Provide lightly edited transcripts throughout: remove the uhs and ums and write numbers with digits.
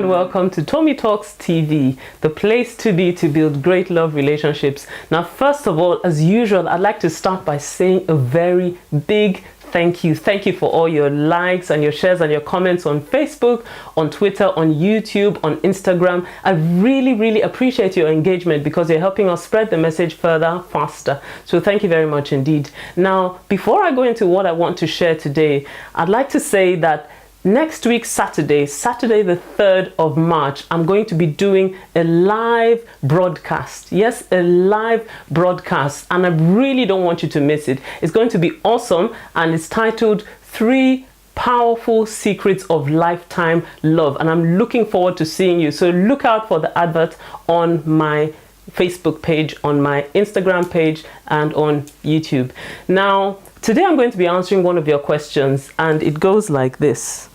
and welcome to Tommy Talks TV, the place to be to build great love relationships. Now, first of all, as usual, I'd like to start by saying a very big thank you. Thank you for all your likes and your shares and your comments on Facebook, on Twitter, on YouTube, on Instagram. I really appreciate your engagement because you're helping us spread the message further, faster. So thank you very much indeed. Now, before I go into what I want to share today, I'd like to say that next week, Saturday the 3rd of March, I'm going to be doing a live broadcast. Yes, a live broadcast. And I really don't want you to miss it. It's going to be awesome. And it's titled 3 Powerful Secrets of Lifetime Love. And I'm looking forward to seeing you. So look out for the advert on my Facebook page, on my Instagram page, and on YouTube. Now, today I'm going to be answering one of your questions, and it goes like this.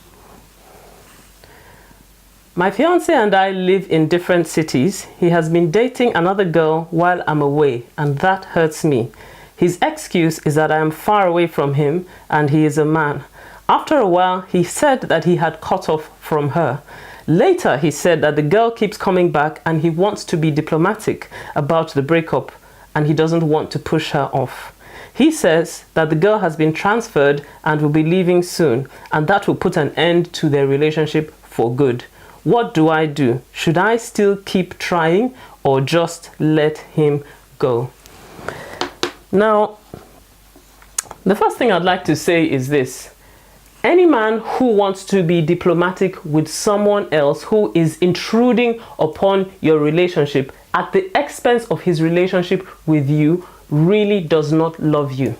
My fiance and I live in different cities. He has been dating another girl while I'm away, and that hurts me. His excuse is that I am far away from him and he is a man. After a while, he said that he had cut off from her. Later, he said that the girl keeps coming back and he wants to be diplomatic about the breakup and he doesn't want to push her off. He says that the girl has been transferred and will be leaving soon, and that will put an end to their relationship for good. What do I do? Should I still keep trying or just let him go? Now, the first thing I'd like to say is this. Any man who wants to be diplomatic with someone else who is intruding upon your relationship at the expense of his relationship with you really does not love you.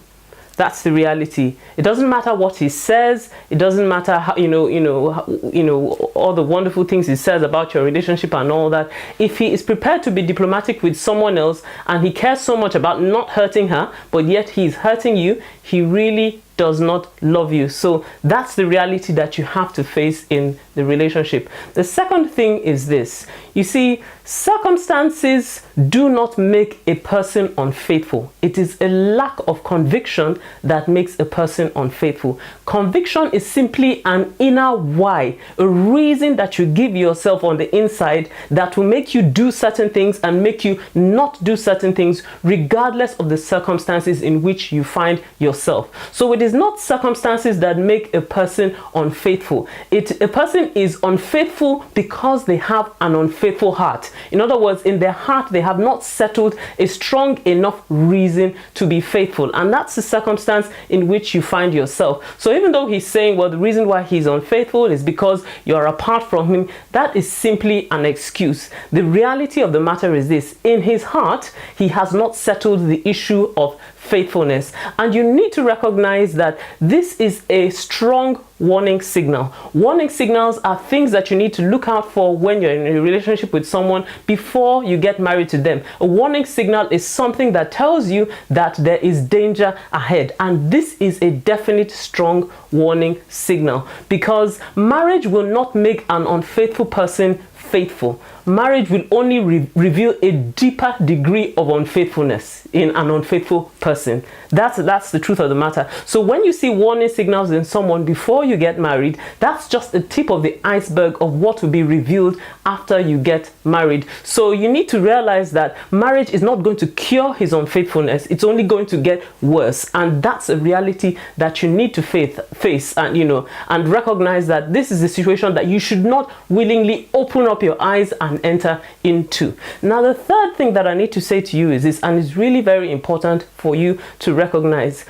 That's the reality. It doesn't matter what he says. It doesn't matter how, all the wonderful things he says about your relationship and all that. If he is prepared to be diplomatic with someone else and he cares so much about not hurting her, but yet he's hurting you, he really does not love you. So that's the reality that you have to face in the relationship. The second thing is this. You see, circumstances do not make a person unfaithful. It is a lack of conviction that makes a person unfaithful. Conviction is simply an inner why, a reason that you give yourself on the inside that will make you do certain things and make you not do certain things regardless of the circumstances in which you find yourself. So it is not circumstances that make a person unfaithful. A person is unfaithful because they have an unfaithful heart. In other words, in their heart, they have not settled a strong enough reason to be faithful. And that's the circumstance in which you find yourself. So even though he's saying, well, the reason why he's unfaithful is because you're apart from him, that is simply an excuse. The reality of the matter is this. In his heart, he has not settled the issue of faithfulness. And you need to recognize that this is a strong warning signal. Warning signals are things that you need to look out for when you're in a relationship with someone before you get married to them. A warning signal is something that tells you that there is danger ahead. And this is a definite strong warning signal, because marriage will not make an unfaithful person faithful. Marriage will only reveal a deeper degree of unfaithfulness in an unfaithful person. That's the truth of the matter. So when you see warning signals in someone before you get married, that's just the tip of the iceberg of what will be revealed after you get married. So you need to realize that marriage is not going to cure his unfaithfulness. It's only going to get worse. And that's a reality that you need to face and recognize that this is a situation that you should not willingly open up your eyes and enter into. Now, the third thing that I need to say to you is this, and it's really very important for you to recognize.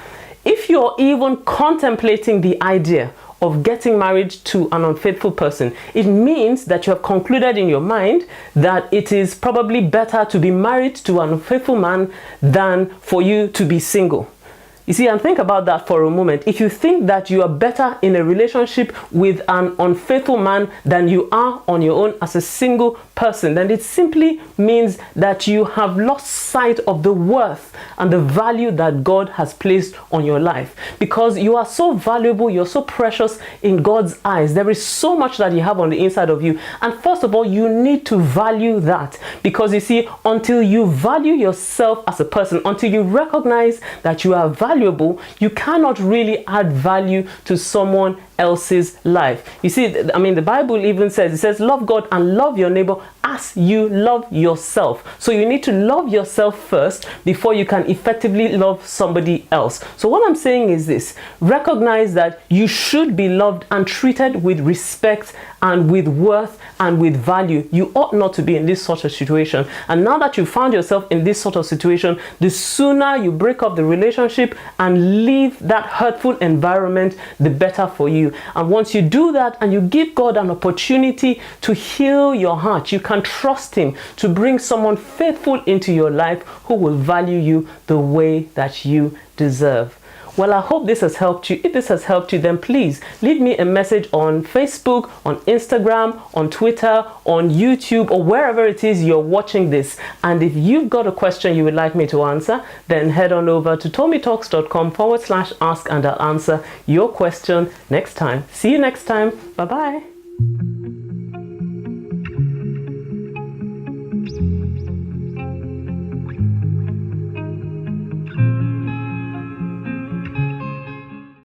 If you're even contemplating the idea of getting married to an unfaithful person, it means that you have concluded in your mind that it is probably better to be married to an unfaithful man than for you to be single. You see, and think about that for a moment. If you think that you are better in a relationship with an unfaithful man than you are on your own as a single person, then it simply means that you have lost sight of the worth and the value that God has placed on your life. Because you are so valuable, you're so precious in God's eyes. There is so much that you have on the inside of you. And first of all, you need to value that. Because you see, until you value yourself as a person, until you recognize that you are valuable, you cannot really add value to someone else's life. You see, I mean, the Bible even says, it says, love God and love your neighbor as you love yourself. So you need to love yourself first before you can effectively love somebody else. So what I'm saying is this: recognize that you should be loved and treated with respect and with worth and with value. You ought not to be in this sort of situation. And now that you found yourself in this sort of situation, the sooner you break up the relationship and leave that hurtful environment, the better for you. And once you do that and you give God an opportunity to heal your heart, you can trust Him to bring someone faithful into your life who will value you the way that you deserve. Well, I hope this has helped you. If this has helped you, then please leave me a message on Facebook, on Instagram, on Twitter, on YouTube, or wherever it is you're watching this. And if you've got a question you would like me to answer, then head on over to tommytalks.com/ask and I'll answer your question next time. See you next time. Bye-bye.